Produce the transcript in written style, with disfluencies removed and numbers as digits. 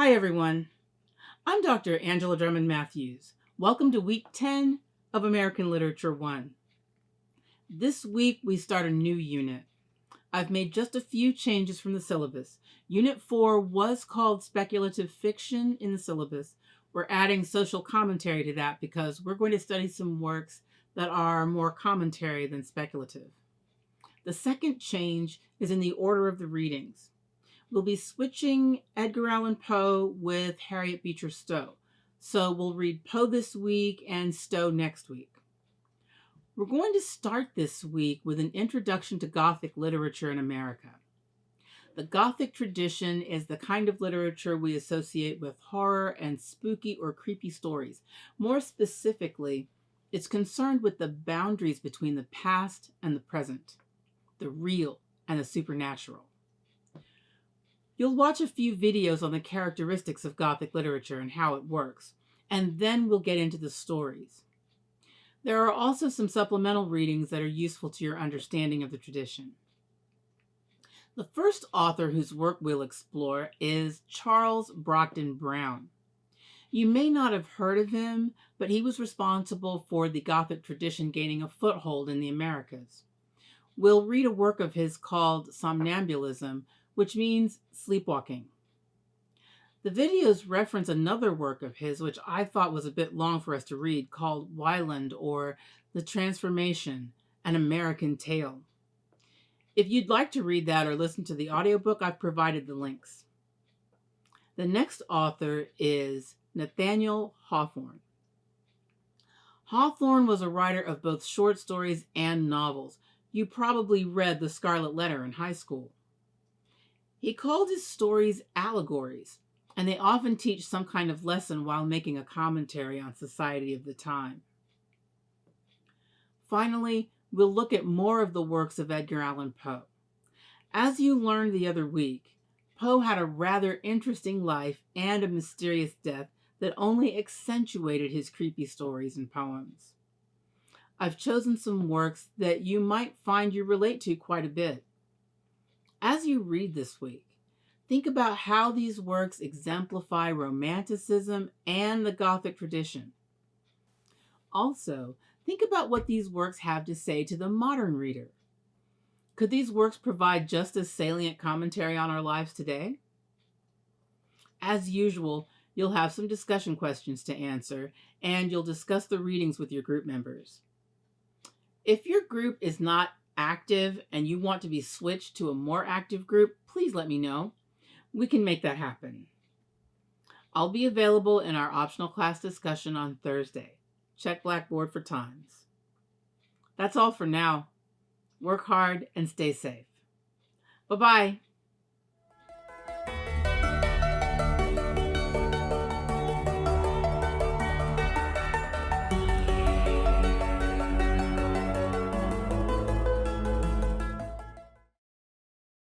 Hi, everyone. I'm Dr. Angela Drummond Matthews. Welcome to Week 10 of American Literature 1. This week, we start a new unit. I've made just a few changes from the syllabus. Unit 4 was called Speculative Fiction in the syllabus. We're adding social commentary to that because we're going to study some works that are more commentary than speculative. The second change is in the order of the readings. We'll be switching Edgar Allan Poe with Harriet Beecher Stowe. So we'll read Poe this week and Stowe next week. We're going to start this week with an introduction to Gothic literature in America. The Gothic tradition is the kind of literature we associate with horror and spooky or creepy stories. More specifically, it's concerned with the boundaries between the past and the present, the real and the supernatural. You'll watch a few videos on the characteristics of Gothic literature and how it works, and then we'll get into the stories. There are also some supplemental readings that are useful to your understanding of the tradition. The first author whose work we'll explore is Charles Brockden Brown. You may not have heard of him, but he was responsible for the Gothic tradition gaining a foothold in the Americas. We'll read a work of his called Somnambulism, which means sleepwalking. The videos reference another work of his, which I thought was a bit long for us to read, called Wyland, or The Transformation, An American Tale. If you'd like to read that or listen to the audiobook, I've provided the links. The next author is Nathaniel Hawthorne. Hawthorne was a writer of both short stories and novels. You probably read The Scarlet Letter in high school. He called his stories allegories, and they often teach some kind of lesson while making a commentary on society of the time. Finally, we'll look at more of the works of Edgar Allan Poe. As you learned the other week, Poe had a rather interesting life and a mysterious death that only accentuated his creepy stories and poems. I've chosen some works that you might find you relate to quite a bit. As you read this week, think about how these works exemplify Romanticism and the Gothic tradition. Also, think about what these works have to say to the modern reader. Could these works provide just as salient commentary on our lives today? As usual, you'll have some discussion questions to answer, and you'll discuss the readings with your group members. If your group is not active and you want to be switched to a more active group, please let me know. We can make that happen. I'll be available in our optional class discussion on Thursday. Check Blackboard for times. That's all for now. Work hard and stay safe. Bye-bye.